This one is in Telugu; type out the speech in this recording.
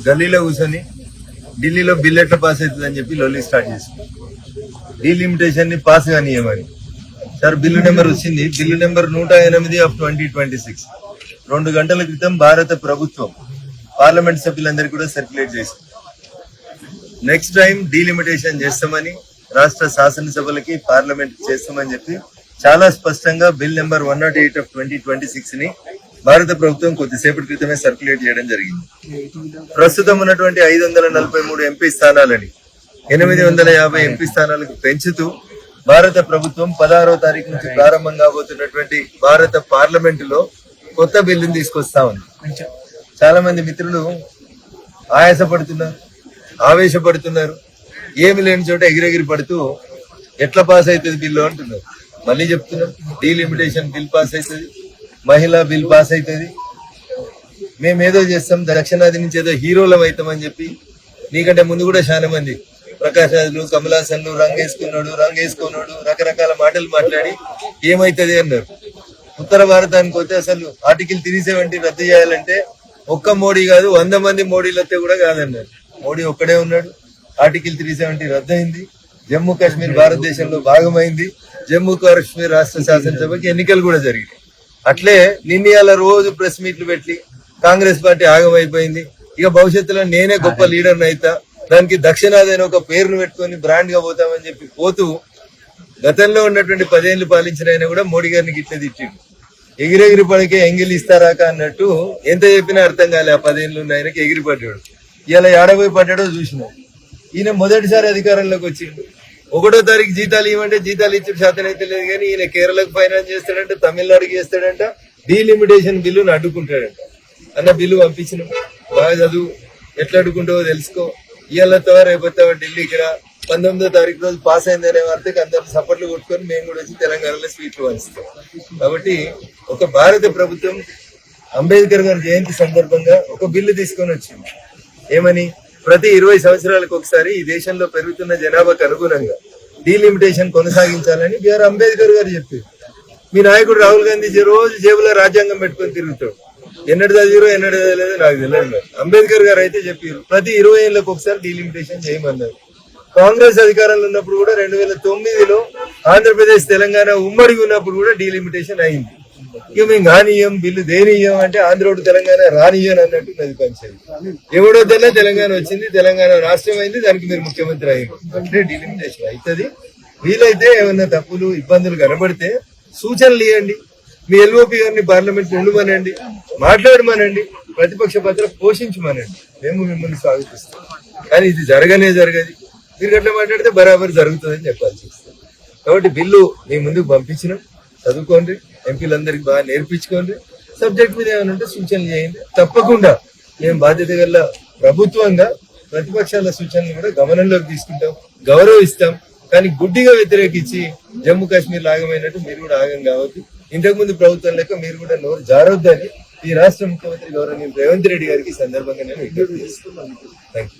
గల్లీలో కూర్చొని ఢిల్లీలో బిల్ ఎట్లా పాస్ అవుతుంది అని చెప్పి లొల్లి స్టార్ట్ చేసింది. డీలిమిటేషన్ ని పాస్ కానియమని. సార్ బిల్లు నెంబర్ వచ్చింది, బిల్లు నెంబర్ 108/2026. 2 గంటల క్రితం భారత ప్రభుత్వం పార్లమెంట్ సభ్యులందరికీ కూడా సర్క్యులేట్ చేసింది. నెక్స్ట్ టైం డీలిమిటేషన్ చేస్తామని రాష్ట్ర శాసనసభలకి పార్లమెంట్ చేస్తామని చెప్పి చాలా స్పష్టంగా బిల్ నెంబర్ 108/2026 ని భారత ప్రభుత్వం కొద్దిసేపటి క్రితమే సర్క్యులేట్ చేయడం జరిగింది. ప్రస్తుతం ఉన్నటువంటి 543 ఎంపీ స్థానాలని 850 ఎంపీ స్థానాలకు పెంచుతూ భారత ప్రభుత్వం 16వ తారీఖు నుంచి ప్రారంభం కాబోతున్నటువంటి భారత పార్లమెంట్ లో కొత్త బిల్లును తీసుకొస్తా ఉంది. చాలా మంది మిత్రులు ఆయాసపడుతున్నారు, ఆవేశపడుతున్నారు, ఏమి లేని చోట ఎగిరెగిరి పడుతూ ఎట్లా పాస్ అవుతుంది బిల్లు అంటున్నారు. మళ్ళీ చెప్తున్నాం, డీలిమిటేషన్ బిల్ పాస్ అవుతుంది, మహిళా బిల్ పాస్ అవుతుంది. మేమేదో చేస్తాం, దక్షిణాది నుంచి ఏదో హీరోలం అవుతామని చెప్పి నీకంటే ముందు కూడా చాలా మంది ప్రకాష్ రాజులు, కమలాసన్లు రంగేసుకోనాడు రకరకాల మాటలు మాట్లాడి ఏమైతుంది అన్నారు. ఉత్తర భారతానికి వస్తే అసలు ఆర్టికల్ 370 రద్దు చేయాలంటే ఒక్క మోడీ కాదు 100 మంది మోడీలు వస్తే కూడా కాదన్నారు. మోడీ ఒక్కడే ఉన్నాడు. ఆర్టికల్ 370 రద్దు అయింది. జమ్మూ కాశ్మీర్ భారతదేశంలో భాగమైంది. జమ్మూ కాశ్మీర్ రాష్ట్ర శాసనసభకి ఎన్నికలు కూడా జరిగాయి. అట్లే నిన్న రోజు ప్రెస్ మీట్లు పెట్టి కాంగ్రెస్ పార్టీ ఆగమైపోయింది, ఇక భవిష్యత్తులో నేనే గొప్ప లీడర్ని అయితా, దానికి దక్షిణాది అని ఒక పేరును పెట్టుకుని బ్రాండ్ గా పోతామని చెప్పి పోతూ గతంలో ఉన్నటువంటి 10 ఏళ్లు పాలించిన ఆయన కూడా మోడీ గారిని గిట్ల తిట్టిండు. ఎగిరెగిరి పడికే ఎంగిలి ఇస్తారాక అన్నట్టు ఎంత చెప్పినా అర్థం కాలే. ఆ 10 ఏళ్ళు ఉన్న ఆయనకి ఎగిరి పడ్డాడు. ఇలా ఏడబోయి పడ్డాడో చూసినాం. ఈయన మొదటిసారి అధికారంలోకి వచ్చిండు. 1వ తారీఖు జీతాలు ఇవ్వమంటే జీతాలు ఇచ్చే శాతం అయితే లేదు, కానీ ఈయన కేరళకు ఫైనాన్స్ చేస్తాడంట, తమిళనాడుకి చేస్తాడంట, డీలిమిటేషన్ బిల్లును అడ్డుకుంటాడంట. అన్న బిల్లు పంపించినాం, బాగా చదువు, ఎట్లా అడ్డుకుంటావో తెలుసుకో, ఇవాళతో రేపొత్తా ఢిల్లీకి రా, 19వ తారీఖు రోజు పాస్ అయిందనే వార్తకి అందరూ సపోర్ట్లు కొట్టుకొని మేము కూడా వచ్చి తెలంగాణలో స్వీట్లు పంచుతాం. కాబట్టి ఒక భారత ప్రభుత్వం అంబేద్కర్ గారి జయంతి సందర్భంగా ఒక బిల్లు తీసుకొని వచ్చింది. ఏమని, ప్రతి 20 సంవత్సరాలకు ఒకసారి ఈ దేశంలో పెరుగుతున్న జనాభాకు అనుగుణంగా డీలిమిటేషన్ కొనసాగించాలని బిఆర్ అంబేద్కర్ గారు చెప్పారు. మీ నాయకుడు రాహుల్ గాంధీ రోజు జేబులో రాజ్యాంగం పెట్టుకొని తిరుగుతాడు. ఎన్నడు చదివారో ఎన్నడు చదవలేదో నాకు తెలియదు. అంబేద్కర్ గారు అయితే చెప్పారు ప్రతి 20 ఏళ్లకు ఒకసారి డీలిమిటేషన్ చేయమన్నారు. కాంగ్రెస్ అధికారంలో ఉన్నప్పుడు కూడా 2009లో ఆంధ్రప్రదేశ్ తెలంగాణ ఉమ్మడిగా ఉన్నప్పుడు కూడా డీలిమిటేషన్ అయింది. ఇక మేము కానీయం బిల్లు దేనీయం అంటే ఆంధ్రోడు తెలంగాణ రానియం అన్నట్టు నది పంచాయతీ. ఎవడో తెలంగాణ వచ్చింది, తెలంగాణ రాష్ట్రం అయింది, దానికి మీరు ముఖ్యమంత్రి అయ్యారు అంటే డీలిమిటేషన్ అవుతుంది. వీలైతే ఏమన్నా తప్పులు ఇబ్బందులు కనబడితే సూచనలు ఇవ్వండి, మీ ఎల్ఓపి గారిని పార్లమెంట్ ఉండమనండి, మాట్లాడమనండి, ప్రతిపక్ష పాత్ర పోషించమనండి, మేము మిమ్మల్ని స్వాగతిస్తాం. కానీ ఇది జరగదు. మీరు గట్లా మాట్లాడితే బరాబర్ జరుగుతుందని చెప్పాల్సి వస్తుంది. కాబట్టి బిల్లు మీ ముందుకు పంపించినాం, చదువుకోండి, ఎంపీలందరికీ బాగా నేర్పించుకోండి, సబ్జెక్ట్ మీద ఏమైనా ఉంటే సూచనలు చేయండి. తప్పకుండా మేము బాధ్యత గల ప్రభుత్వంగా ప్రతిపక్షాల సూచనలు కూడా గమనంలోకి తీసుకుంటాం, గౌరవిస్తాం. కానీ గుడ్డిగా వ్యతిరేకించి జమ్మూ కాశ్మీర్ ఆగమైనట్టు మీరు కూడా ఆగం కావద్దు. ఇంతకుముందు ప్రభుత్వం లెక్క మీరు కూడా నోరు జారొద్దని ఈ రాష్ట్ర ముఖ్యమంత్రి గౌరవనీయులు రేవంత్ రెడ్డి గారికి సందర్భంగా నేను విజ్ఞప్తి చేస్తున్నాను. Thank you.